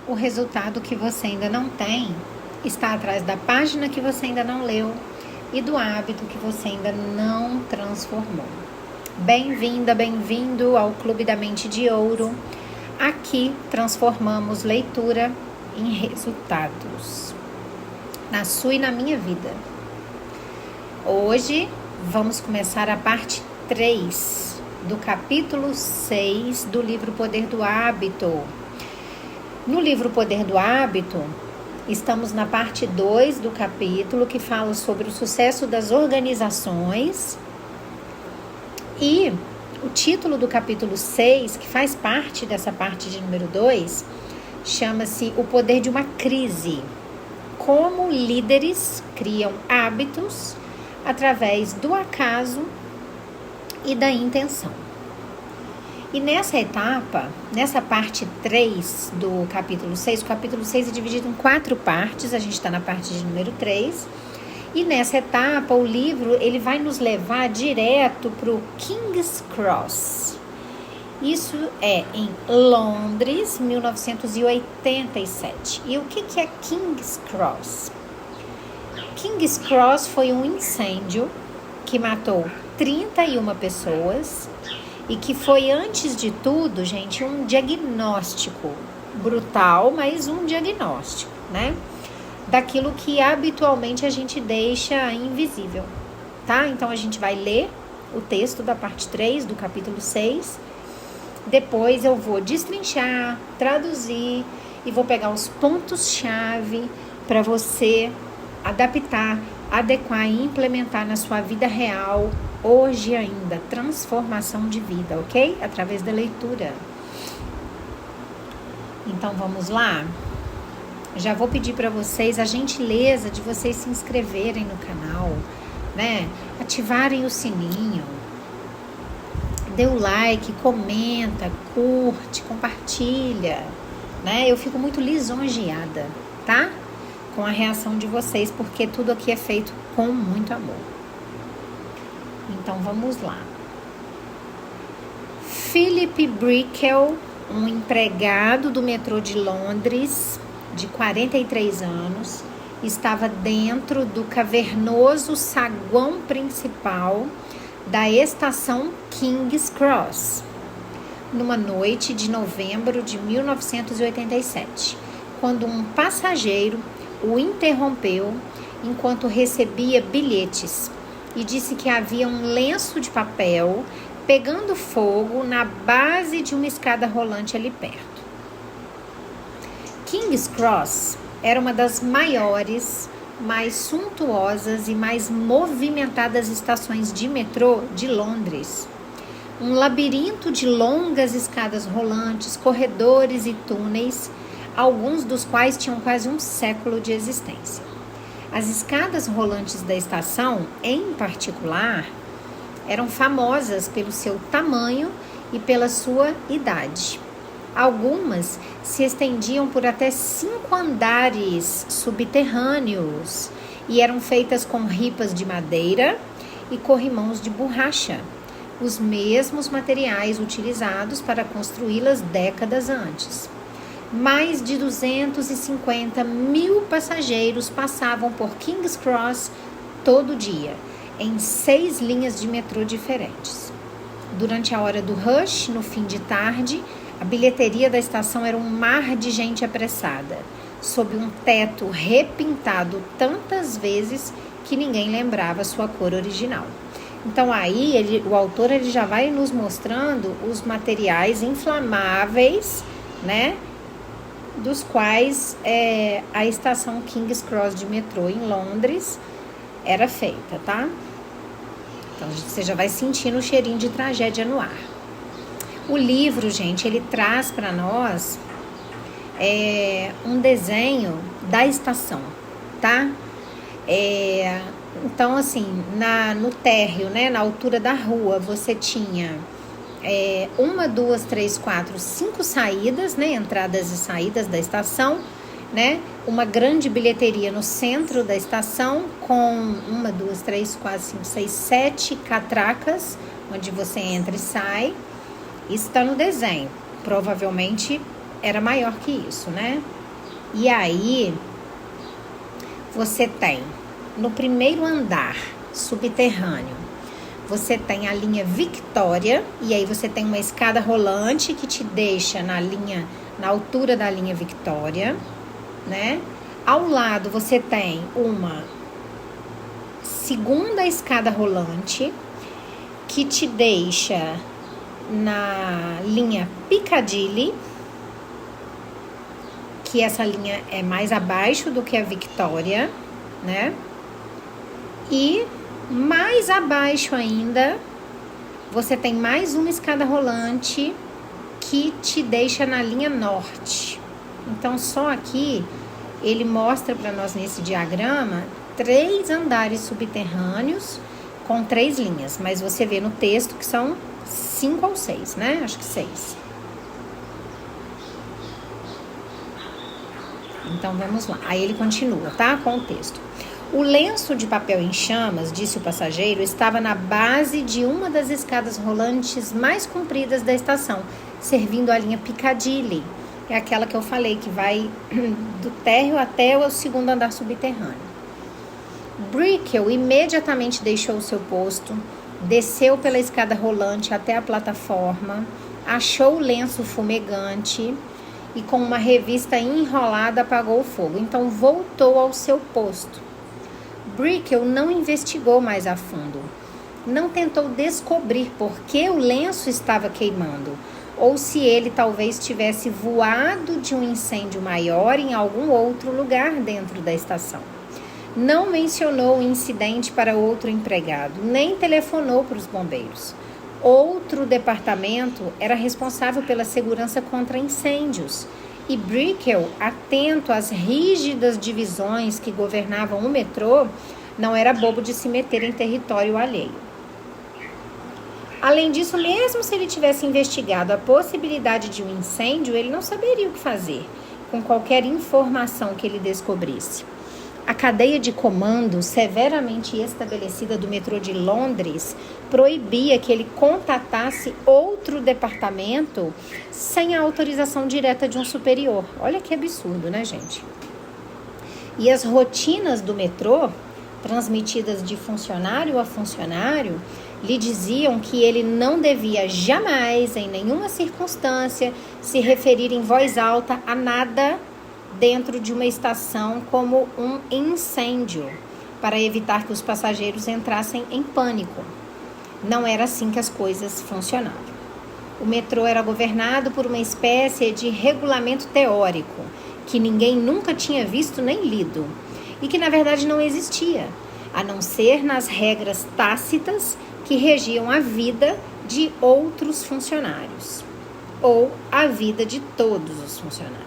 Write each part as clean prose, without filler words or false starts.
o resultado que você ainda não tem está atrás da página que você ainda não leu e do hábito que você ainda não transformou. Bem-vinda, bem-vindo ao Clube da Mente de Ouro. Aqui transformamos leitura em resultados, na sua e na minha vida. Hoje vamos começar a parte 3 do capítulo 6 do livro Poder do Hábito. No livro Poder do Hábito, estamos na parte 2 do capítulo, que fala sobre o sucesso das organizações. E o título do capítulo 6, que faz parte dessa parte de número 2, chama-se O Poder de uma Crise. Como líderes criam hábitos através do acaso e da intenção. E nessa etapa, nessa parte 3 do capítulo 6, o capítulo 6 é dividido em 4 partes, a gente está na parte de número 3, e nessa etapa o livro ele vai nos levar direto para o King's Cross. Isso é em Londres, 1987. E o que é King's Cross? King's Cross foi um incêndio que matou 31 pessoas e que foi, antes de tudo, gente, um diagnóstico brutal, mas um diagnóstico, né? Daquilo que habitualmente a gente deixa invisível, tá? Então, a gente vai ler o texto da parte 3 do capítulo 6. Depois eu vou destrinchar, traduzir e vou pegar os pontos-chave para você adaptar, adequar e implementar na sua vida real, hoje ainda. Transformação de vida, ok? Através da leitura. Então, vamos lá? Já vou pedir para vocês a gentileza de vocês se inscreverem no canal, né? Ativarem o sininho. Dê o like, comenta, curte, compartilha, né? Eu fico muito lisonjeada, tá? Com a reação de vocês, porque tudo aqui é feito com muito amor. Então, vamos lá. Philip Brickell, um empregado do metrô de Londres, de 43 anos, estava dentro do cavernoso saguão principal da estação King's Cross, numa noite de novembro de 1987, quando um passageiro o interrompeu enquanto recebia bilhetes e disse que havia um lenço de papel pegando fogo na base de uma escada rolante ali perto. King's Cross era uma das maiores, mais suntuosas e mais movimentadas estações de metrô de Londres. Um labirinto de longas escadas rolantes, corredores e túneis, alguns dos quais tinham quase um século de existência. As escadas rolantes da estação, em particular, eram famosas pelo seu tamanho e pela sua idade. Algumas se estendiam por até 5 andares subterrâneos e eram feitas com ripas de madeira e corrimãos de borracha, os mesmos materiais utilizados para construí-las décadas antes. Mais de 250 mil passageiros passavam por King's Cross todo dia, em 6 linhas de metrô diferentes. Durante a hora do rush, no fim de tarde, a bilheteria da estação era um mar de gente apressada, sob um teto repintado tantas vezes que ninguém lembrava sua cor original. Então aí o autor já vai nos mostrando os materiais inflamáveis, né, dos quais a estação King's Cross de metrô em Londres era feita, tá? Então você já vai sentindo o cheirinho de tragédia no ar. O livro, gente, ele traz para nós um desenho da estação, tá? Então, assim, no térreo, né, na altura da rua, você tinha 1, 2, 3, 4, 5 saídas, né, entradas e saídas da estação, né? Uma grande bilheteria no centro da estação com 1, 2, 3, 4, 5, 6, 7 catracas, onde você entra e sai. Isso está no desenho. Provavelmente era maior que isso, né? E aí, você tem, no primeiro andar subterrâneo, você tem a linha Victoria, e aí você tem uma escada rolante que te deixa na altura da linha Victoria, né? Ao lado você tem uma segunda escada rolante que te deixa na linha Piccadilly, que essa linha é mais abaixo do que a Victoria, né? E mais abaixo ainda, você tem mais uma escada rolante que te deixa na linha norte. Então, só aqui, ele mostra para nós nesse diagrama 3 andares subterrâneos com 3 linhas. Mas você vê no texto que são 5 ou 6, né? Acho que 6. Então, vamos lá. Aí ele continua, tá? Com o texto. O lenço de papel em chamas, disse o passageiro, estava na base de uma das escadas rolantes mais compridas da estação, servindo a linha Piccadilly. É aquela que eu falei, que vai do térreo até o segundo andar subterrâneo. Brickell imediatamente deixou o seu posto, desceu pela escada rolante até a plataforma, achou o lenço fumegante e com uma revista enrolada apagou o fogo. Então voltou ao seu posto. Brickell não investigou mais a fundo. Não tentou descobrir por que o lenço estava queimando, ou se ele talvez tivesse voado de um incêndio maior em algum outro lugar dentro da estação. Não mencionou o incidente para outro empregado, nem telefonou para os bombeiros. Outro departamento era responsável pela segurança contra incêndios, e Brickell, atento às rígidas divisões que governavam o metrô, não era bobo de se meter em território alheio. Além disso, mesmo se ele tivesse investigado a possibilidade de um incêndio, ele não saberia o que fazer com qualquer informação que ele descobrisse. A cadeia de comando severamente estabelecida do metrô de Londres proibia que ele contatasse outro departamento sem a autorização direta de um superior. Olha que absurdo, né, gente? E as rotinas do metrô, transmitidas de funcionário a funcionário, lhe diziam que ele não devia jamais, em nenhuma circunstância, se referir em voz alta a nada dentro de uma estação como um incêndio, para evitar que os passageiros entrassem em pânico. Não era assim que as coisas funcionavam. O metrô era governado por uma espécie de regulamento teórico, que ninguém nunca tinha visto nem lido, e que na verdade não existia, a não ser nas regras tácitas que regiam a vida de outros funcionários, ou a vida de todos os funcionários.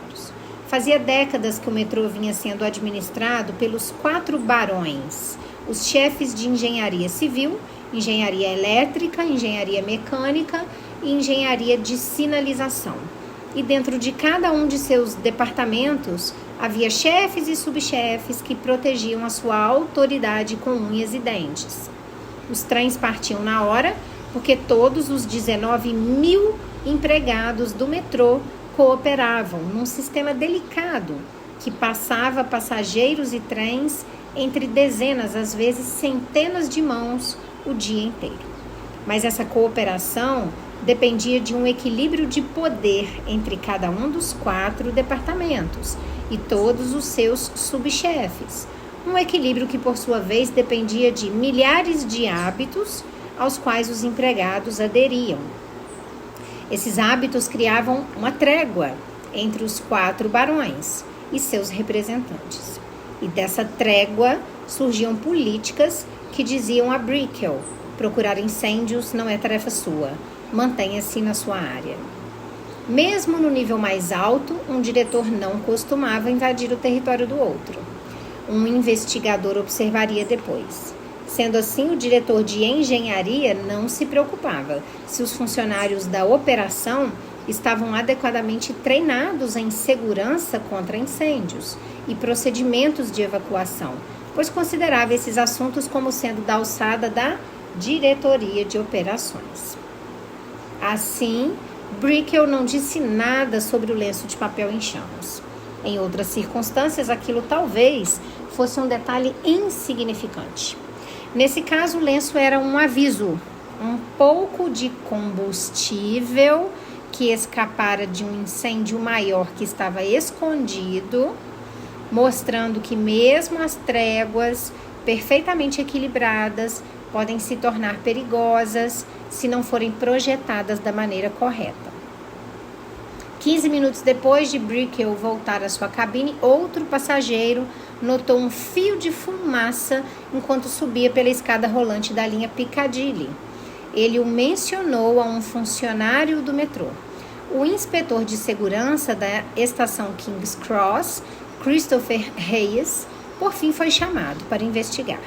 Fazia décadas que o metrô vinha sendo administrado pelos 4 barões, os chefes de engenharia civil, engenharia elétrica, engenharia mecânica e engenharia de sinalização. E dentro de cada um de seus departamentos havia chefes e subchefes que protegiam a sua autoridade com unhas e dentes. Os trens partiam na hora porque todos os 19 mil empregados do metrô cooperavam num sistema delicado que passava passageiros e trens entre dezenas, às vezes centenas de mãos o dia inteiro. Mas essa cooperação dependia de um equilíbrio de poder entre cada um dos 4 departamentos e todos os seus subchefes. Um equilíbrio que, por sua vez, dependia de milhares de hábitos aos quais os empregados aderiam. Esses hábitos criavam uma trégua entre os 4 barões e seus representantes. E dessa trégua surgiam políticas que diziam a Brickell: procurar incêndios não é tarefa sua, mantenha-se na sua área. Mesmo no nível mais alto, um diretor não costumava invadir o território do outro. Um investigador observaria depois. Sendo assim, o diretor de engenharia não se preocupava se os funcionários da operação estavam adequadamente treinados em segurança contra incêndios e procedimentos de evacuação, pois considerava esses assuntos como sendo da alçada da diretoria de operações. Assim, Brickell não disse nada sobre o lenço de papel em chamas. Em outras circunstâncias, aquilo talvez fosse um detalhe insignificante. Nesse caso, o lenço era um aviso, um pouco de combustível que escapara de um incêndio maior que estava escondido, mostrando que mesmo as tréguas perfeitamente equilibradas podem se tornar perigosas se não forem projetadas da maneira correta. 15 minutos depois de Brickell voltar à sua cabine, outro passageiro notou um fio de fumaça enquanto subia pela escada rolante da linha Piccadilly. Ele o mencionou a um funcionário do metrô. O inspetor de segurança da estação King's Cross, Christopher Hayes, por fim foi chamado para investigar.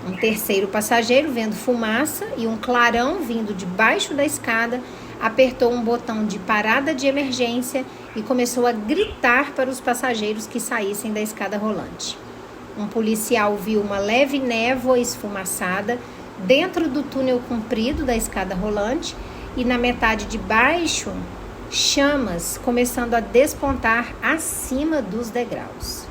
Um terceiro passageiro, vendo fumaça e um clarão vindo debaixo da escada, apertou um botão de parada de emergência e começou a gritar para os passageiros que saíssem da escada rolante. Um policial viu uma leve névoa esfumaçada dentro do túnel comprido da escada rolante e na metade de baixo, chamas começando a despontar acima dos degraus.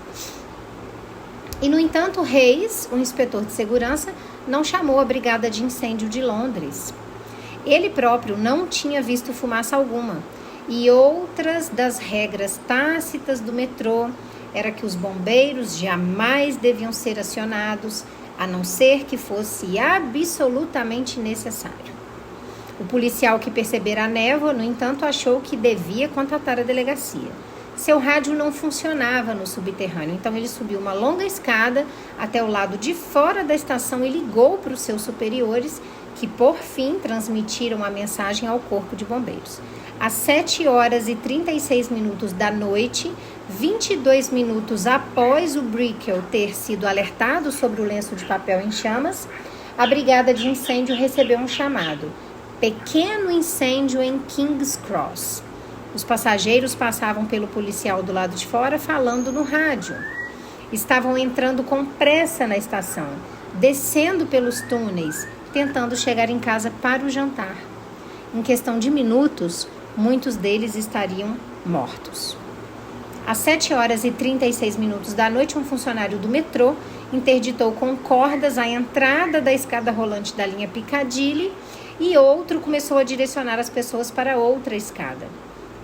E, no entanto, Hayes, o inspetor de segurança, não chamou a Brigada de Incêndio de Londres. Ele próprio não tinha visto fumaça alguma. E outras das regras tácitas do metrô era que os bombeiros jamais deviam ser acionados, a não ser que fosse absolutamente necessário. O policial que percebera a névoa, no entanto, achou que devia contatar a delegacia. Seu rádio não funcionava no subterrâneo, então ele subiu uma longa escada até o lado de fora da estação e ligou para os seus superiores, que por fim transmitiram a mensagem ao corpo de bombeiros. Às 7h36 da noite, 22 minutos após o Brickell ter sido alertado sobre o lenço de papel em chamas, a brigada de incêndio recebeu um chamado: pequeno incêndio em King's Cross. Os passageiros passavam pelo policial do lado de fora falando no rádio. Estavam entrando com pressa na estação, descendo pelos túneis, tentando chegar em casa para o jantar. Em questão de minutos, muitos deles estariam mortos. Às 7h36 da noite, um funcionário do metrô interditou com cordas a entrada da escada rolante da linha Piccadilly e outro começou a direcionar as pessoas para outra escada.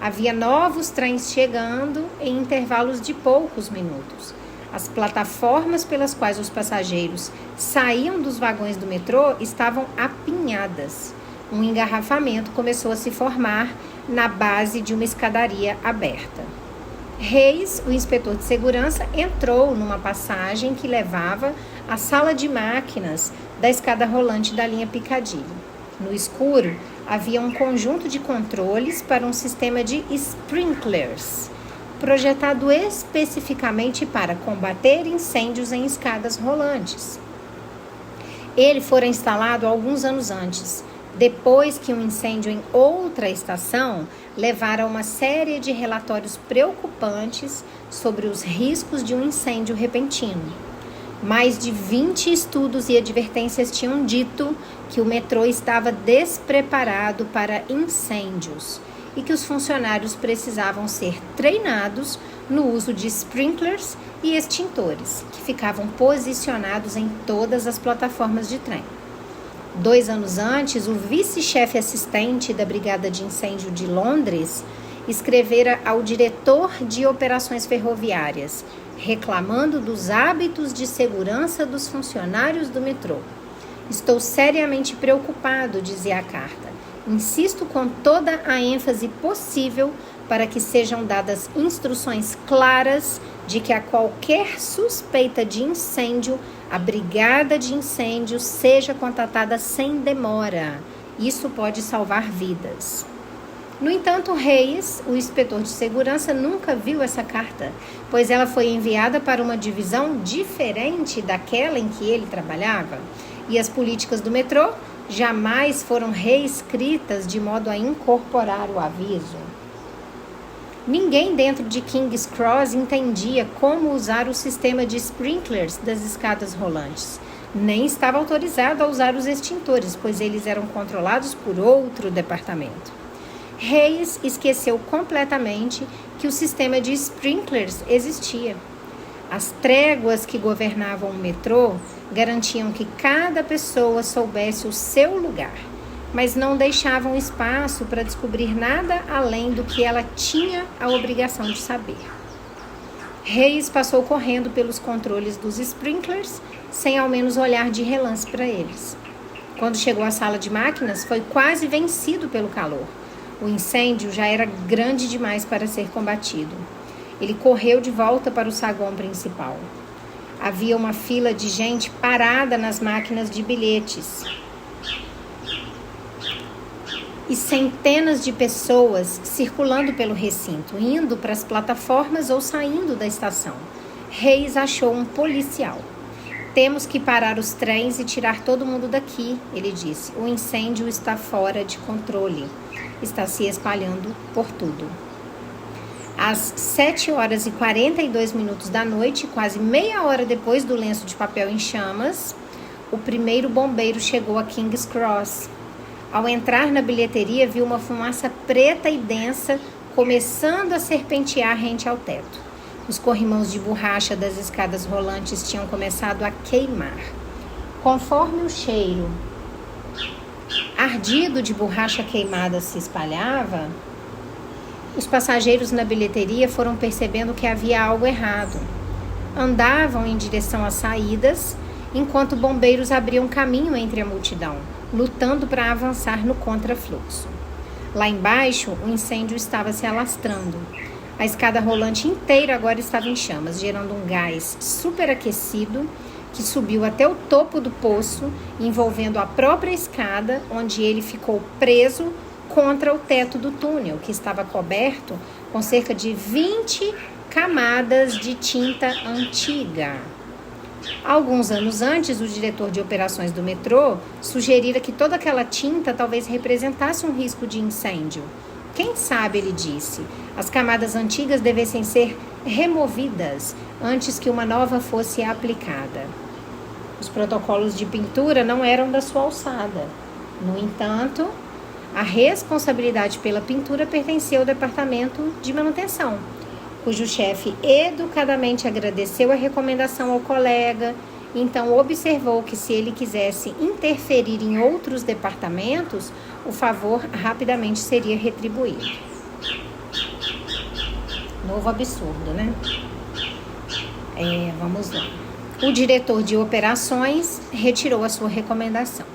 Havia novos trens chegando em intervalos de poucos minutos. As plataformas pelas quais os passageiros saíam dos vagões do metrô estavam apinhadas. Um engarrafamento começou a se formar na base de uma escadaria aberta. Hayes, o inspetor de segurança, entrou numa passagem que levava à sala de máquinas da escada rolante da linha Piccadilly. No escuro, havia um conjunto de controles para um sistema de sprinklers, projetado especificamente para combater incêndios em escadas rolantes. Ele fora instalado alguns anos antes, depois que um incêndio em outra estação levara a uma série de relatórios preocupantes sobre os riscos de um incêndio repentino. Mais de 20 estudos e advertências tinham dito que o metrô estava despreparado para incêndios e que os funcionários precisavam ser treinados no uso de sprinklers e extintores, que ficavam posicionados em todas as plataformas de trem. 2 anos antes, o vice-chefe assistente da Brigada de Incêndio de Londres escrevera ao diretor de operações ferroviárias, reclamando dos hábitos de segurança dos funcionários do metrô. Estou seriamente preocupado, dizia a carta. Insisto com toda a ênfase possível para que sejam dadas instruções claras de que a qualquer suspeita de incêndio, a brigada de incêndio seja contatada sem demora. Isso pode salvar vidas. No entanto, Hayes, o inspetor de segurança, nunca viu essa carta, pois ela foi enviada para uma divisão diferente daquela em que ele trabalhava, e as políticas do metrô jamais foram reescritas de modo a incorporar o aviso. Ninguém dentro de King's Cross entendia como usar o sistema de sprinklers das escadas rolantes, nem estava autorizado a usar os extintores, pois eles eram controlados por outro departamento. Hayes esqueceu completamente que o sistema de sprinklers existia. As tréguas que governavam o metrô garantiam que cada pessoa soubesse o seu lugar, mas não deixavam espaço para descobrir nada além do que ela tinha a obrigação de saber. Hayes passou correndo pelos controles dos sprinklers, sem ao menos olhar de relance para eles. Quando chegou à sala de máquinas, foi quase vencido pelo calor. O incêndio já era grande demais para ser combatido. Ele correu de volta para o saguão principal. Havia uma fila de gente parada nas máquinas de bilhetes. E centenas de pessoas circulando pelo recinto, indo para as plataformas ou saindo da estação. Hayes achou um policial. Temos que parar os trens e tirar todo mundo daqui, ele disse. O incêndio está fora de controle. Está se espalhando por tudo. Às 7h42 da noite, quase meia hora depois do lenço de papel em chamas, o primeiro bombeiro chegou a King's Cross. Ao entrar na bilheteria, viu uma fumaça preta e densa começando a serpentear rente ao teto. Os corrimãos de borracha das escadas rolantes tinham começado a queimar. Conforme o cheiro ardido de borracha queimada se espalhava, os passageiros na bilheteria foram percebendo que havia algo errado. Andavam em direção às saídas, enquanto bombeiros abriam caminho entre a multidão, lutando para avançar no contrafluxo. Lá embaixo, o incêndio estava se alastrando. A escada rolante inteira agora estava em chamas, gerando um gás superaquecido que subiu até o topo do poço, envolvendo a própria escada, onde ele ficou preso contra o teto do túnel, que estava coberto com cerca de 20 camadas de tinta antiga. Alguns anos antes, o diretor de operações do metrô sugerira que toda aquela tinta talvez representasse um risco de incêndio. Quem sabe, ele disse, as camadas antigas devessem ser removidas antes que uma nova fosse aplicada. Os protocolos de pintura não eram da sua alçada. No entanto, a responsabilidade pela pintura pertencia ao departamento de manutenção, cujo chefe educadamente agradeceu a recomendação ao colega, então observou que se ele quisesse interferir em outros departamentos, o favor rapidamente seria retribuído. Novo absurdo, né? Vamos lá. O diretor de operações retirou a sua recomendação.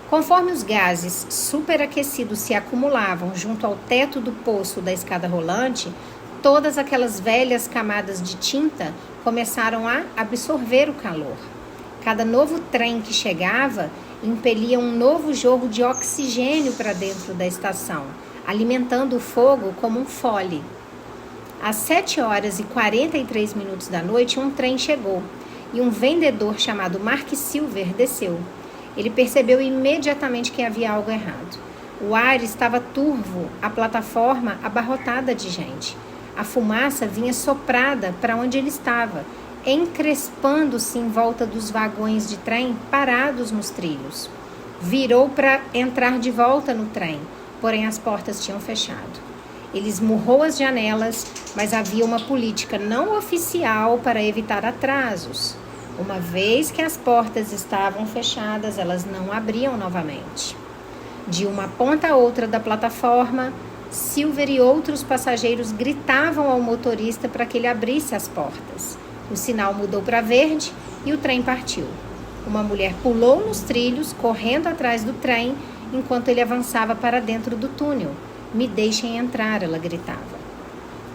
Conforme os gases superaquecidos se acumulavam junto ao teto do poço da escada rolante, todas aquelas velhas camadas de tinta começaram a absorver o calor. Cada novo trem que chegava impelia um novo jorro de oxigênio para dentro da estação, alimentando o fogo como um fole. Às 7h43 da noite, um trem chegou e um vendedor chamado Mark Silver desceu. Ele percebeu imediatamente que havia algo errado. O ar estava turvo, a plataforma abarrotada de gente. A fumaça vinha soprada para onde ele estava, encrespando-se em volta dos vagões de trem parados nos trilhos. Virou para entrar de volta no trem, porém as portas tinham fechado. Ele esmurrou as janelas, mas havia uma política não oficial para evitar atrasos. Uma vez que as portas estavam fechadas, elas não abriam novamente. De uma ponta a outra da plataforma, Silver e outros passageiros gritavam ao motorista para que ele abrisse as portas. O sinal mudou para verde e o trem partiu. Uma mulher pulou nos trilhos, correndo atrás do trem, enquanto ele avançava para dentro do túnel. "Me deixem entrar", ela gritava.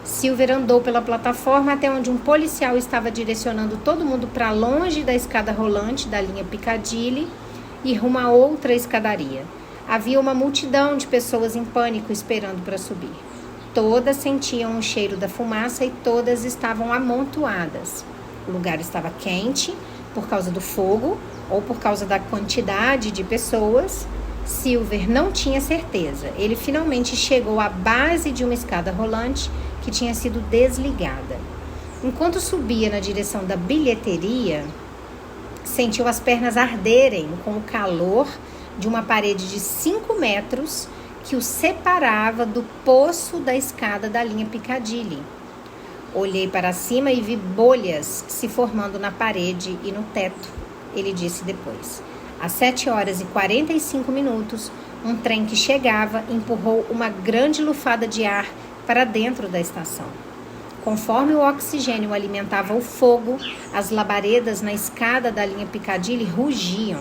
Silver andou pela plataforma até onde um policial estava direcionando todo mundo para longe da escada rolante da linha Piccadilly e rumo a outra escadaria. Havia uma multidão de pessoas em pânico esperando para subir. Todas sentiam o cheiro da fumaça e todas estavam amontoadas. O lugar estava quente por causa do fogo ou por causa da quantidade de pessoas. Silver não tinha certeza. Ele finalmente chegou à base de uma escada rolante que tinha sido desligada. Enquanto subia na direção da bilheteria, sentiu as pernas arderem com o calor de uma parede de 5 metros que o separava do poço da escada da linha Piccadilly. Olhei para cima e vi bolhas se formando na parede e no teto, ele disse depois. Às 7h45, um trem que chegava empurrou uma grande lufada de ar para dentro da estação. Conforme o oxigênio alimentava o fogo, as labaredas na escada da linha Piccadilly rugiam.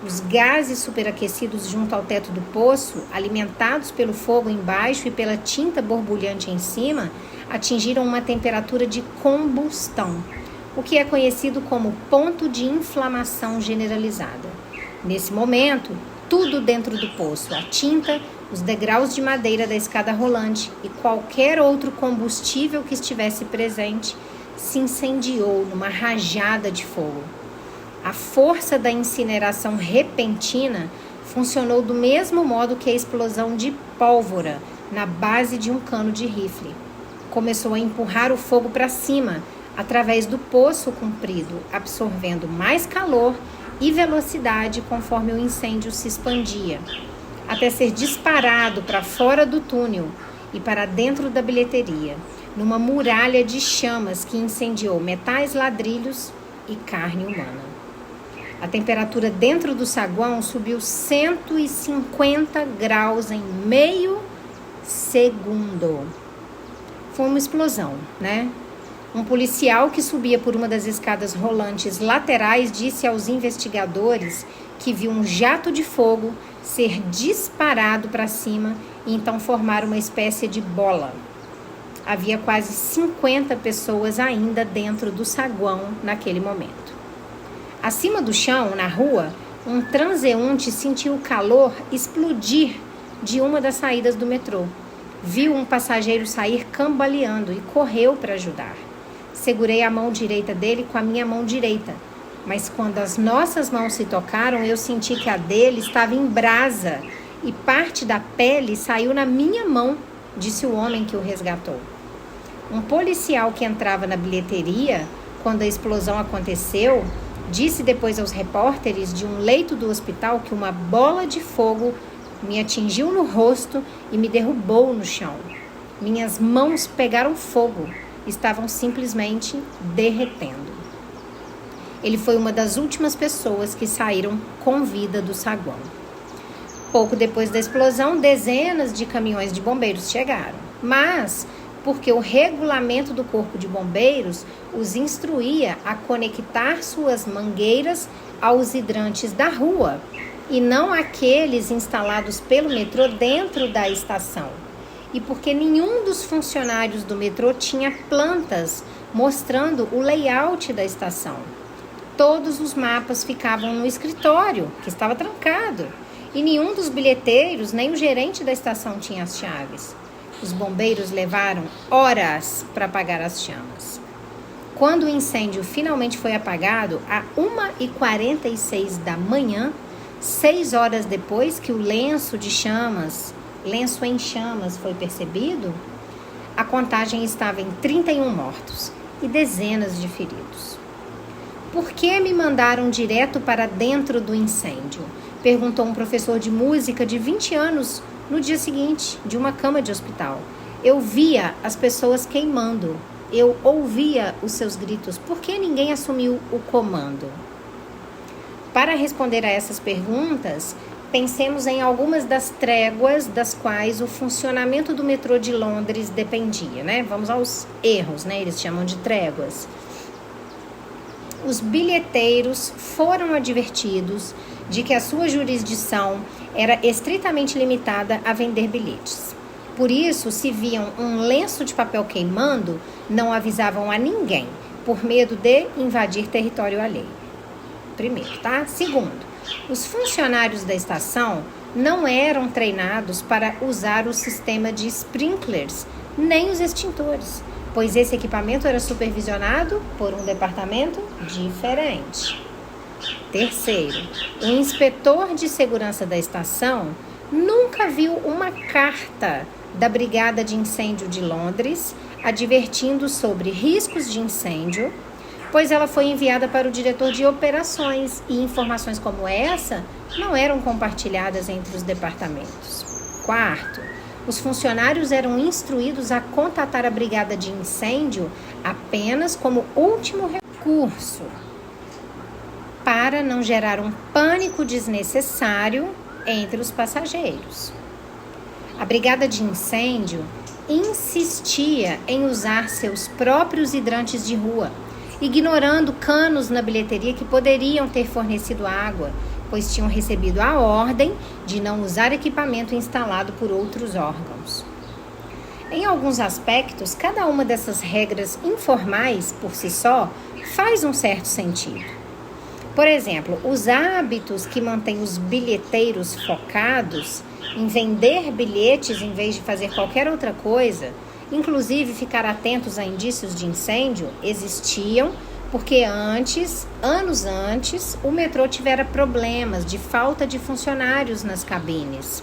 Os gases superaquecidos junto ao teto do poço, alimentados pelo fogo embaixo e pela tinta borbulhante em cima, atingiram uma temperatura de combustão, o que é conhecido como ponto de inflamação generalizada. Nesse momento, tudo dentro do poço, a tinta, os degraus de madeira da escada rolante e qualquer outro combustível que estivesse presente, se incendiou numa rajada de fogo. A força da incineração repentina funcionou do mesmo modo que a explosão de pólvora na base de um cano de rifle. Começou a empurrar o fogo para cima, através do poço comprido, absorvendo mais calor e velocidade conforme o incêndio se expandia, até ser disparado para fora do túnel e para dentro da bilheteria, numa muralha de chamas que incendiou metais, ladrilhos e carne humana. A temperatura dentro do saguão subiu 150 graus em meio segundo. Foi uma explosão, né? Um policial que subia por uma das escadas rolantes laterais disse aos investigadores que viu um jato de fogo ser disparado para cima e então formar uma espécie de bola. Havia quase 50 pessoas ainda dentro do saguão naquele momento. Acima do chão, na rua, um transeunte sentiu o calor explodir de uma das saídas do metrô. Viu um passageiro sair cambaleando e correu para ajudar. Segurei a mão direita dele com a minha mão direita, mas quando as nossas mãos se tocaram, eu senti que a dele estava em brasa e parte da pele saiu na minha mão, disse o homem que o resgatou. Um policial que entrava na bilheteria quando a explosão aconteceu, disse depois aos repórteres de um leito do hospital que uma bola de fogo me atingiu no rosto e me derrubou no chão. Minhas mãos pegaram fogo, estavam simplesmente derretendo. Ele foi uma das últimas pessoas que saíram com vida do saguão. Pouco depois da explosão, dezenas de caminhões de bombeiros chegaram, mas porque o regulamento do Corpo de Bombeiros os instruía a conectar suas mangueiras aos hidrantes da rua e não aqueles instalados pelo metrô dentro da estação. E porque nenhum dos funcionários do metrô tinha plantas mostrando o layout da estação. Todos os mapas ficavam no escritório, que estava trancado, e nenhum dos bilheteiros, nem o gerente da estação tinha as chaves. Os bombeiros levaram horas para apagar as chamas. Quando o incêndio finalmente foi apagado, a 1h46 da manhã, 6 horas depois que o lenço em chamas foi percebido, a contagem estava em 31 mortos e dezenas de feridos. Por que me mandaram direto para dentro do incêndio? Perguntou um professor de música de 20 anos no dia seguinte, de uma cama de hospital. Eu via as pessoas queimando, eu ouvia os seus gritos. Por que ninguém assumiu o comando? Para responder a essas perguntas, pensemos em algumas das tréguas das quais o funcionamento do metrô de Londres dependia, né? Vamos aos erros, né? Eles chamam de tréguas. Os bilheteiros foram advertidos de que a sua jurisdição era estritamente limitada a vender bilhetes. Por isso, se viam um lenço de papel queimando, não avisavam a ninguém, por medo de invadir território alheio. Primeiro, tá? Segundo, os funcionários da estação não eram treinados para usar o sistema de sprinklers, nem os extintores, pois esse equipamento era supervisionado por um departamento diferente. Terceiro, o inspetor de segurança da estação nunca viu uma carta da Brigada de Incêndio de Londres advertindo sobre riscos de incêndio, pois ela foi enviada para o diretor de operações e informações como essa não eram compartilhadas entre os departamentos. quarto, os funcionários eram instruídos a contatar a brigada de incêndio apenas como último recurso, para não gerar um pânico desnecessário entre os passageiros. A brigada de incêndio insistia em usar seus próprios hidrantes de rua, ignorando canos na bilheteria que poderiam ter fornecido água, pois tinham recebido a ordem de não usar equipamento instalado por outros órgãos. Em alguns aspectos, cada uma dessas regras informais, por si só, faz um certo sentido. Por exemplo, os hábitos que mantêm os bilheteiros focados em vender bilhetes em vez de fazer qualquer outra coisa, inclusive ficar atentos a indícios de incêndio, existiam porque anos antes, o metrô tivera problemas de falta de funcionários nas cabines.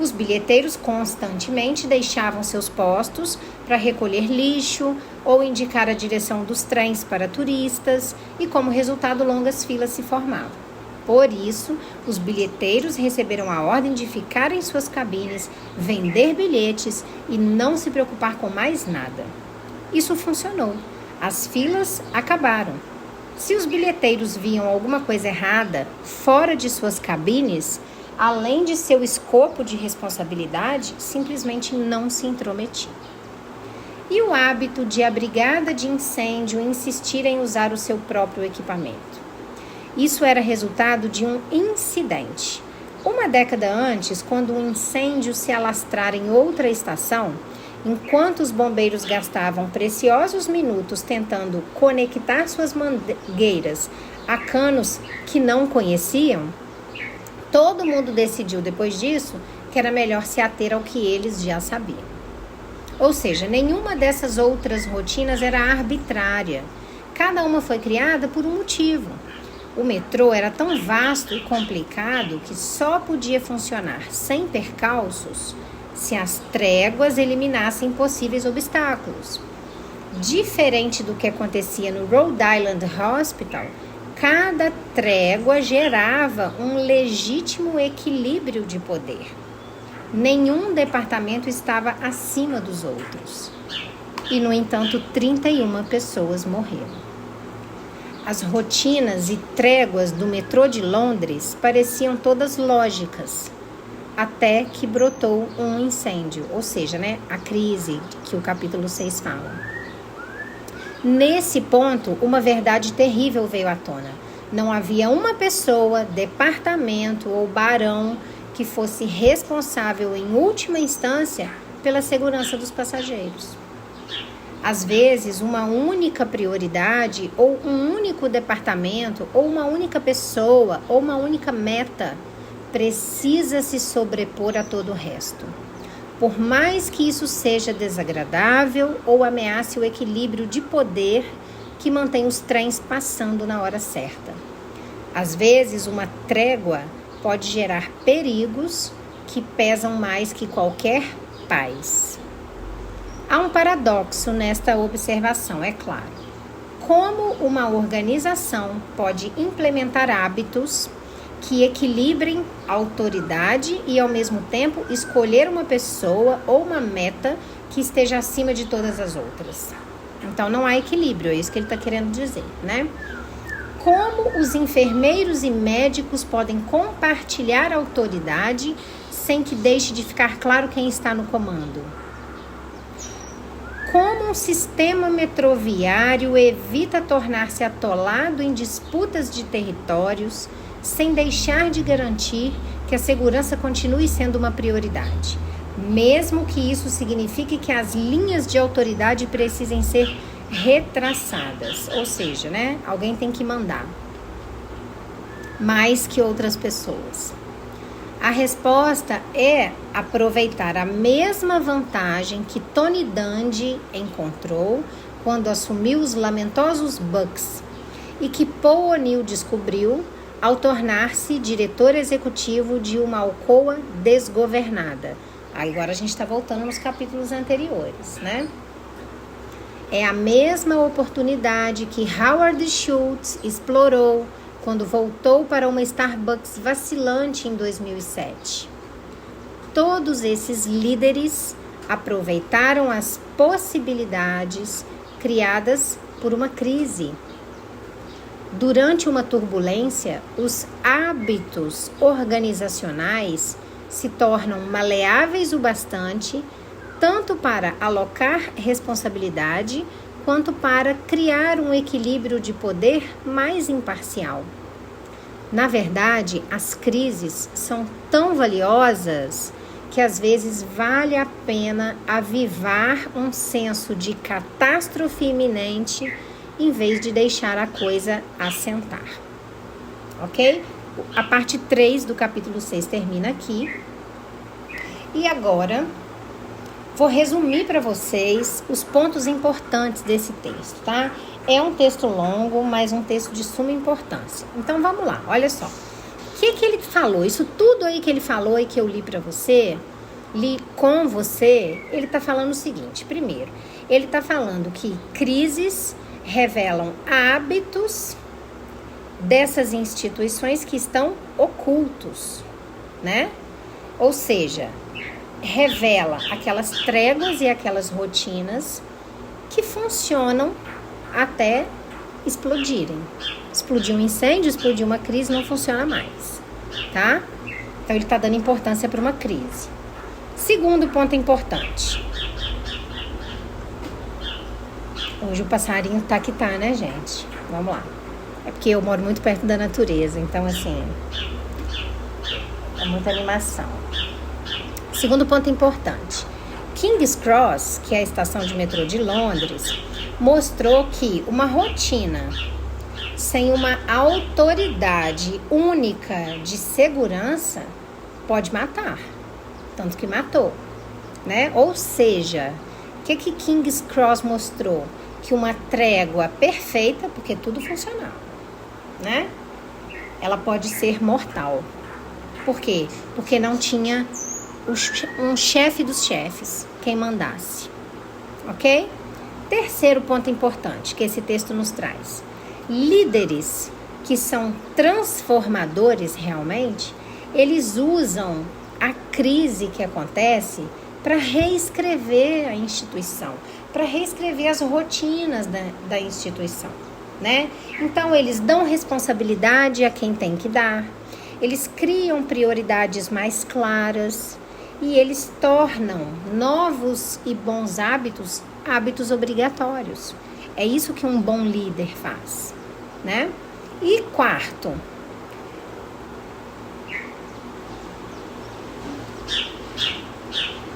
Os bilheteiros constantemente deixavam seus postos para recolher lixo ou indicar a direção dos trens para turistas e, como resultado, longas filas se formavam. Por isso, os bilheteiros receberam a ordem de ficar em suas cabines, vender bilhetes e não se preocupar com mais nada. Isso funcionou. As filas acabaram. Se os bilheteiros viam alguma coisa errada fora de suas cabines, além de seu escopo de responsabilidade, simplesmente não se intrometiam. E o hábito de a brigada de incêndio insistir em usar o seu próprio equipamento. Isso era resultado de um incidente. Uma década antes, quando um incêndio se alastrara em outra estação, enquanto os bombeiros gastavam preciosos minutos tentando conectar suas mangueiras a canos que não conheciam, todo mundo decidiu depois disso que era melhor se ater ao que eles já sabiam. Ou seja, nenhuma dessas outras rotinas era arbitrária. Cada uma foi criada por um motivo. O metrô era tão vasto e complicado que só podia funcionar sem percalços se as tréguas eliminassem possíveis obstáculos. Diferente do que acontecia no Rhode Island Hospital, cada trégua gerava um legítimo equilíbrio de poder. Nenhum departamento estava acima dos outros. E, no entanto, 31 pessoas morreram. As rotinas e tréguas do metrô de Londres pareciam todas lógicas, até que brotou um incêndio, ou seja, a crise que o capítulo 6 fala. Nesse ponto, uma verdade terrível veio à tona. Não havia uma pessoa, departamento ou barão que fosse responsável, em última instância, pela segurança dos passageiros. Às vezes, uma única prioridade, ou um único departamento, ou uma única pessoa, ou uma única meta, precisa se sobrepor a todo o resto. Por mais que isso seja desagradável ou ameace o equilíbrio de poder que mantém os trens passando na hora certa. Às vezes, uma trégua pode gerar perigos que pesam mais que qualquer paz. Há um paradoxo nesta observação, é claro. Como uma organização pode implementar hábitos que equilibrem a autoridade e, ao mesmo tempo, escolher uma pessoa ou uma meta que esteja acima de todas as outras? Então, não há equilíbrio, é isso que ele está querendo dizer, Como os enfermeiros e médicos podem compartilhar a autoridade sem que deixe de ficar claro quem está no comando? Como um sistema metroviário evita tornar-se atolado em disputas de territórios sem deixar de garantir que a segurança continue sendo uma prioridade, mesmo que isso signifique que as linhas de autoridade precisem ser retraçadas, ou seja, alguém tem que mandar mais que outras pessoas. A resposta é aproveitar a mesma vantagem que Tony Dungy encontrou quando assumiu os lamentosos Bucks e que Paul O'Neill descobriu ao tornar-se diretor executivo de uma Alcoa desgovernada. Agora a gente está voltando nos capítulos anteriores, É a mesma oportunidade que Howard Schultz explorou quando voltou para uma Starbucks vacilante em 2007. todos esses líderes aproveitaram as possibilidades criadas por uma crise. Durante uma turbulência, os hábitos organizacionais se tornam maleáveis o bastante, tanto para alocar responsabilidade, quanto para criar um equilíbrio de poder mais imparcial. Na verdade, as crises são tão valiosas que às vezes vale a pena avivar um senso de catástrofe iminente em vez de deixar a coisa assentar. Ok? A parte 3 do capítulo 6 termina aqui. E agora, vou resumir para vocês os pontos importantes desse texto, tá? É um texto longo, mas um texto de suma importância. Então, vamos lá, olha só. O que ele falou? Isso tudo aí que ele falou e que eu li para você, li com você, ele está falando o seguinte. Primeiro, ele está falando que crises revelam hábitos dessas instituições que estão ocultos, né? Ou seja, revela aquelas tréguas e aquelas rotinas que funcionam até explodirem. Explodiu um incêndio, explodiu uma crise, não funciona mais, tá? Então, ele está dando importância para uma crise. Segundo ponto importante. Hoje o passarinho tá que tá, né, gente? Vamos lá. É porque eu moro muito perto da natureza, então, assim, é muita animação. Segundo ponto importante. King's Cross, que é a estação de metrô de Londres, mostrou que uma rotina sem uma autoridade única de segurança pode matar. Tanto que matou, né? Ou seja, o que King's Cross mostrou? Que uma trégua perfeita, porque tudo funcionava, né? Ela pode ser mortal. Por quê? Porque não tinha um chefe dos chefes, quem mandasse, ok? Terceiro ponto importante que esse texto nos traz. Líderes que são transformadores realmente, eles usam a crise que acontece para reescrever a instituição, para reescrever as rotinas da instituição, né? Então, eles dão responsabilidade a quem tem que dar, eles criam prioridades mais claras e eles tornam novos e bons hábitos obrigatórios. É isso que um bom líder faz, né? E quarto,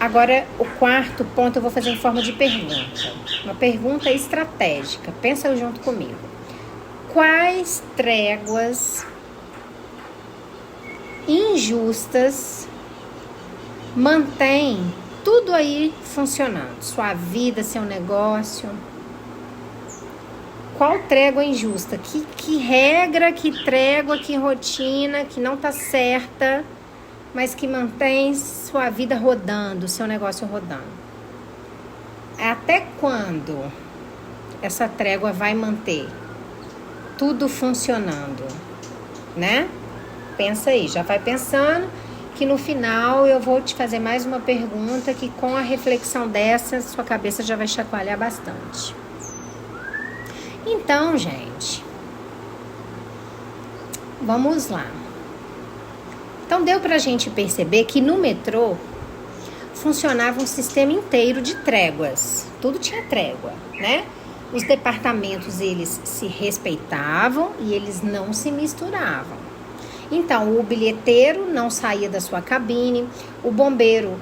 agora o quarto ponto eu vou fazer em forma de pergunta. Uma pergunta estratégica. Pensa junto comigo. Quais tréguas injustas mantêm tudo aí funcionando? Sua vida, seu negócio. Qual trégua injusta? Que regra, que trégua, que rotina, que não tá certa, mas que mantém sua vida rodando, seu negócio rodando? Até quando essa trégua vai manter tudo funcionando, né? Pensa aí, já vai pensando que no final eu vou te fazer mais uma pergunta que com a reflexão dessa, sua cabeça já vai chacoalhar bastante. Então, gente, vamos lá. Então, deu pra gente perceber que no metrô funcionava um sistema inteiro de tréguas. Tudo tinha trégua, né? Os departamentos, eles se respeitavam e eles não se misturavam. Então, o bilheteiro não saía da sua cabine, o bombeiro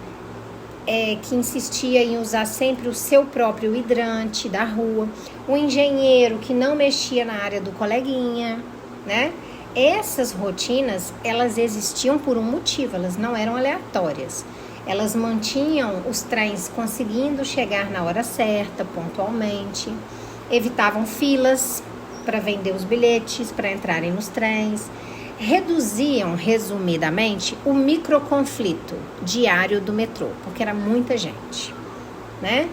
que insistia em usar sempre o seu próprio hidrante da rua, o engenheiro que não mexia na área do coleguinha, né? Essas rotinas, elas existiam por um motivo, elas não eram aleatórias. Elas mantinham os trens conseguindo chegar na hora certa, pontualmente, evitavam filas para vender os bilhetes, para entrarem nos trens, reduziam, resumidamente, o microconflito diário do metrô, porque era muita gente, né?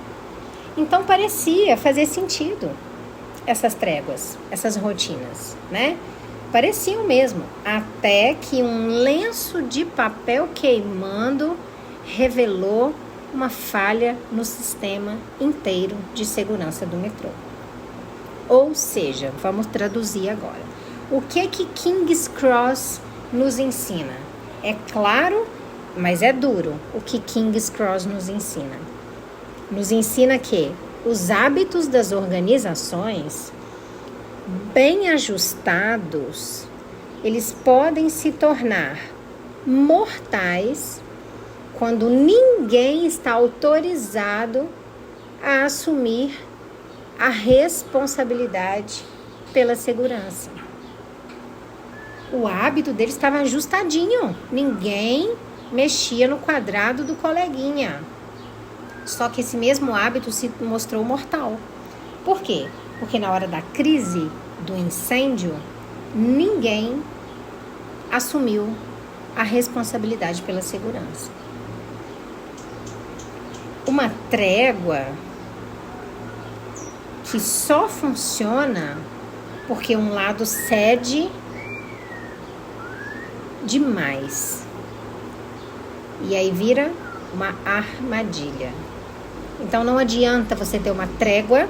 Então, parecia fazer sentido essas tréguas, essas rotinas, né? Pareciam mesmo, até que um lenço de papel queimando revelou uma falha no sistema inteiro de segurança do metrô. Ou seja, vamos traduzir agora. O que King's Cross nos ensina? É claro, mas é duro. O que King's Cross nos ensina? Nos ensina que os hábitos das organizações, bem ajustados, eles podem se tornar mortais quando ninguém está autorizado a assumir a responsabilidade pela segurança. O hábito deles estava ajustadinho, ninguém mexia no quadrado do coleguinha. Só que esse mesmo hábito se mostrou mortal. Por quê? Porque na hora da crise, do incêndio, ninguém assumiu a responsabilidade pela segurança. Uma trégua que só funciona porque um lado cede demais. E aí vira uma armadilha. Então não adianta você ter uma trégua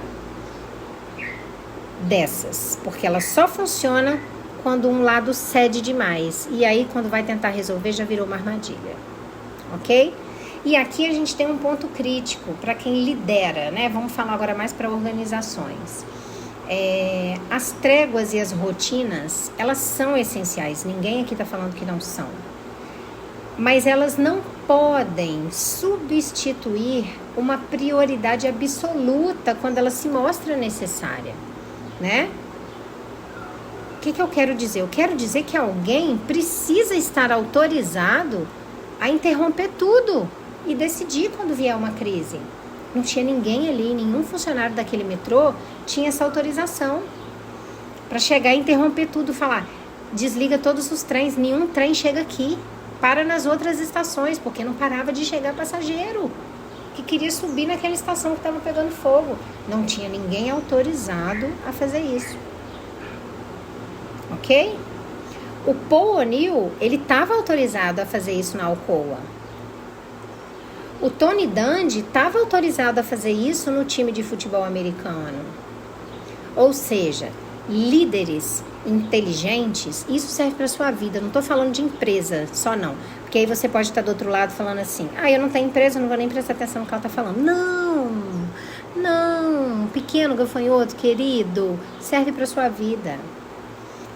dessas, porque ela só funciona quando um lado cede demais. E aí quando vai tentar resolver já virou uma armadilha. Ok? E aqui a gente tem um ponto crítico para quem lidera, né? Vamos falar agora mais para organizações. As tréguas e as rotinas, elas são essenciais. Ninguém aqui está falando que não são. Mas elas não podem substituir uma prioridade absoluta quando ela se mostra necessária, né? O que eu quero dizer? Eu quero dizer que alguém precisa estar autorizado a interromper tudo e decidir quando vier uma crise. Não tinha ninguém ali, nenhum funcionário daquele metrô tinha essa autorização para chegar e interromper tudo, falar, desliga todos os trens, nenhum trem chega aqui. Para nas outras estações, porque não parava de chegar passageiro que queria subir naquela estação que estava pegando fogo. Não tinha ninguém autorizado a fazer isso. Ok? O Paul O'Neill, ele estava autorizado a fazer isso na Alcoa. O Tony Dungy estava autorizado a fazer isso no time de futebol americano. Ou seja, líderes inteligentes, isso serve para sua vida. Não estou falando de empresa só não, porque aí você pode estar do outro lado falando assim, eu não tenho empresa, eu não vou nem prestar atenção no que ela está falando. Não, pequeno gafanhoto querido, serve para sua vida.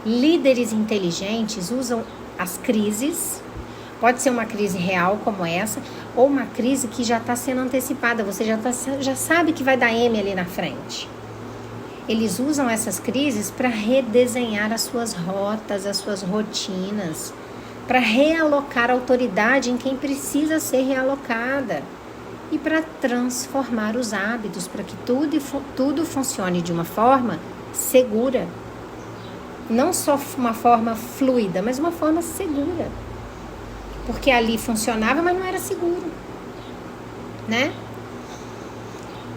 Líderes inteligentes usam as crises, pode ser uma crise real como essa, ou uma crise que já está sendo antecipada, você já sabe que vai dar M ali na frente. Eles usam essas crises para redesenhar as suas rotas, as suas rotinas, para realocar a autoridade em quem precisa ser realocada e para transformar os hábitos, para que tudo funcione de uma forma segura. Não só uma forma fluida, mas uma forma segura. Porque ali funcionava, mas não era seguro, né?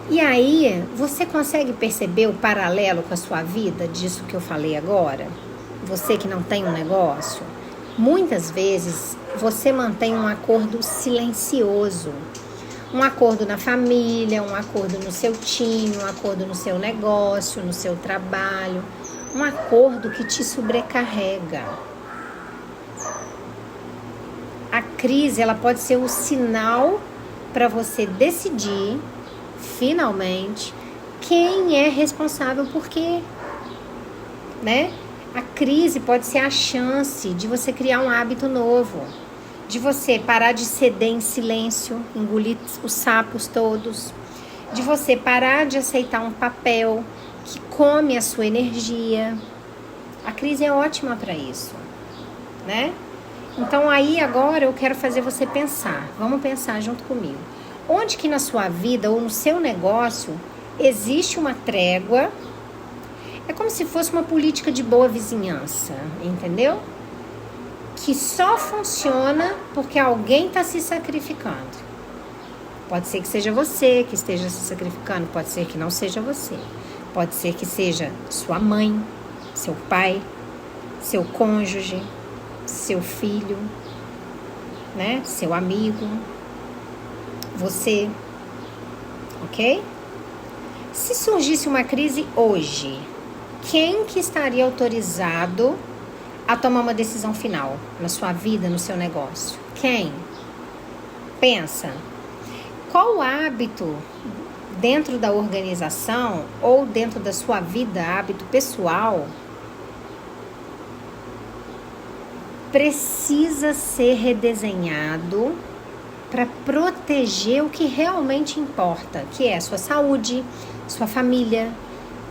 E aí, você consegue perceber o paralelo com a sua vida, disso que eu falei agora? Você que não tem um negócio, muitas vezes você mantém um acordo silencioso. Um acordo na família, um acordo no seu time, um acordo no seu negócio, no seu trabalho. Um acordo que te sobrecarrega. A crise, ela pode ser o sinal para você decidir finalmente quem é responsável por quê, né? A crise pode ser a chance de você criar um hábito novo, de você parar de ceder em silêncio, engolir os sapos todos, de você parar de aceitar um papel que come a sua energia. A crise é ótima para isso, né? Então aí agora eu quero fazer você pensar, vamos pensar junto comigo. Onde que na sua vida ou no seu negócio existe uma trégua? É como se fosse uma política de boa vizinhança, entendeu? Que só funciona porque alguém está se sacrificando. Pode ser que seja você que esteja se sacrificando, pode ser que não seja você. Pode ser que seja sua mãe, seu pai, seu cônjuge, seu filho, né? Seu amigo. você, ok? Se surgisse uma crise hoje, quem que estaria autorizado a tomar uma decisão final na sua vida, no seu negócio? Quem? Pensa. Qual hábito dentro da organização ou dentro da sua vida, hábito pessoal, precisa ser redesenhado para proteger o que realmente importa, que é a sua saúde, sua família,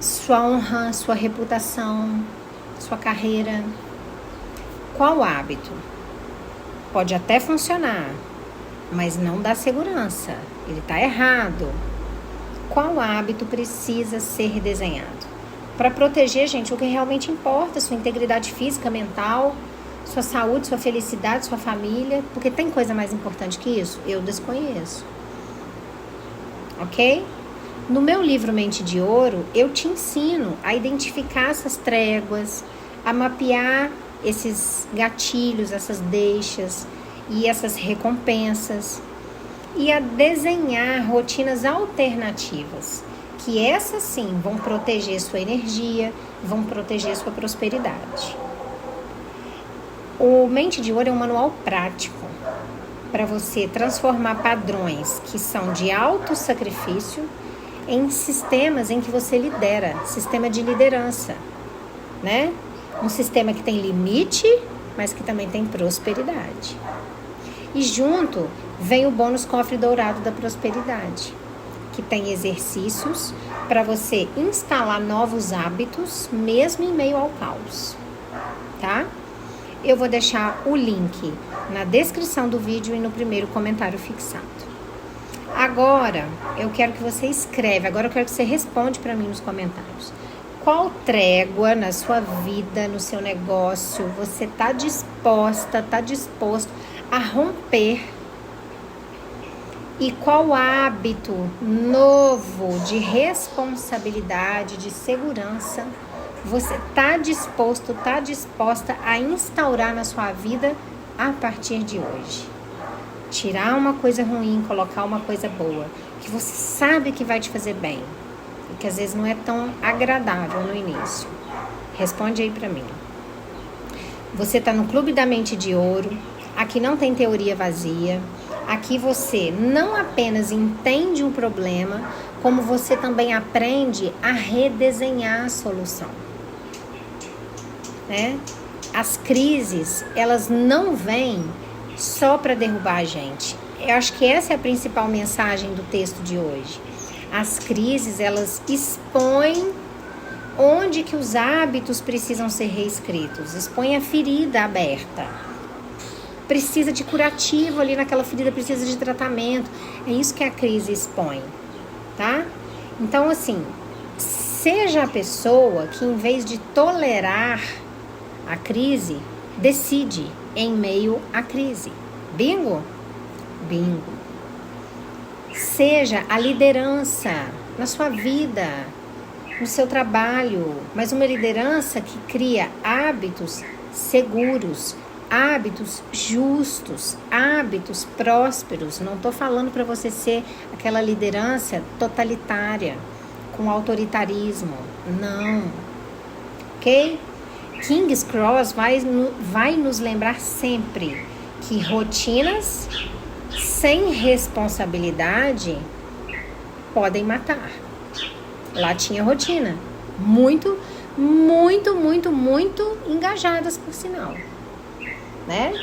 sua honra, sua reputação, sua carreira? Qual hábito? Pode até funcionar, mas não dá segurança. Ele está errado. Qual hábito precisa ser redesenhado? Para proteger, gente, o que realmente importa, sua integridade física, mental, sua saúde, sua felicidade, sua família, porque tem coisa mais importante que isso? Eu desconheço. Ok? No meu livro Mente de Ouro, eu te ensino a identificar essas tréguas, a mapear esses gatilhos, essas deixas e essas recompensas, e a desenhar rotinas alternativas, que essas sim vão proteger sua energia, vão proteger sua prosperidade. O Mente de Ouro é um manual prático para você transformar padrões que são de alto sacrifício em sistemas em que você lidera, sistema de liderança, né? Um sistema que tem limite, mas que também tem prosperidade. E junto vem o bônus cofre dourado da prosperidade, que tem exercícios para você instalar novos hábitos, mesmo em meio ao caos, tá? Eu vou deixar o link na descrição do vídeo e no primeiro comentário fixado. Agora, eu quero que você escreva, agora eu quero que você responde para mim nos comentários. Qual trégua na sua vida, no seu negócio, você está disposto a romper? E qual hábito novo de responsabilidade, de segurança, você está disposta a instaurar na sua vida a partir de hoje? Tirar uma coisa ruim, colocar uma coisa boa, que você sabe que vai te fazer bem, e que às vezes não é tão agradável no início. Responde aí pra mim. Você tá no Clube da Mente de Ouro. Aqui não tem teoria vazia. Aqui você não apenas entende um problema, como você também aprende a redesenhar a solução, né? As crises, elas não vêm só para derrubar a gente. Eu acho que essa é a principal mensagem do texto de hoje. As crises, elas expõem onde que os hábitos precisam ser reescritos. Expõe a ferida aberta. Precisa de curativo ali naquela ferida, precisa de tratamento. É isso que a crise expõe, tá? Então, assim, seja a pessoa que, em vez de tolerar a crise, decide em meio à crise. Bingo? Bingo. Seja a liderança na sua vida, no seu trabalho, mas uma liderança que cria hábitos seguros, hábitos justos, hábitos prósperos. Não estou falando para você ser aquela liderança totalitária, com autoritarismo. Não. Ok? King's Cross vai nos lembrar sempre que rotinas sem responsabilidade podem matar. Lá tinha rotina. Muito engajadas, por sinal. Né?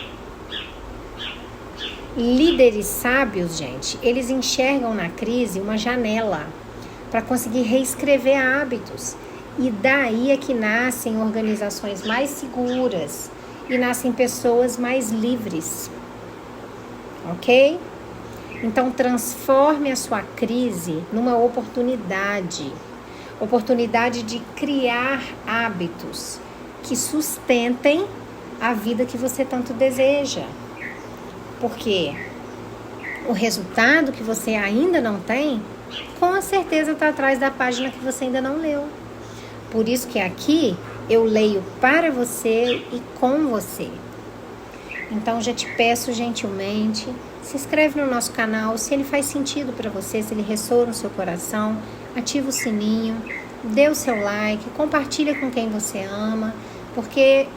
Líderes sábios, gente, eles enxergam na crise uma janela para conseguir reescrever hábitos. E daí é que nascem organizações mais seguras e nascem pessoas mais livres. Ok? Então, transforme a sua crise numa oportunidade. Oportunidade de criar hábitos que sustentem a vida que você tanto deseja. Porque o resultado que você ainda não tem, com certeza está atrás da página que você ainda não leu. Por isso que aqui eu leio para você e com você. Então, já te peço gentilmente, Se inscreve no nosso canal, se ele faz sentido para você, se ele ressoa no seu coração, ativa o sininho, dê o seu like, compartilha com quem você ama, porque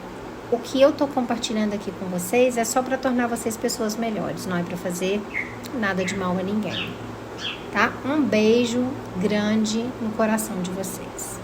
o que eu tô compartilhando aqui com vocês é só para tornar vocês pessoas melhores, não é para fazer nada de mal a ninguém, tá? Um beijo grande no coração de vocês.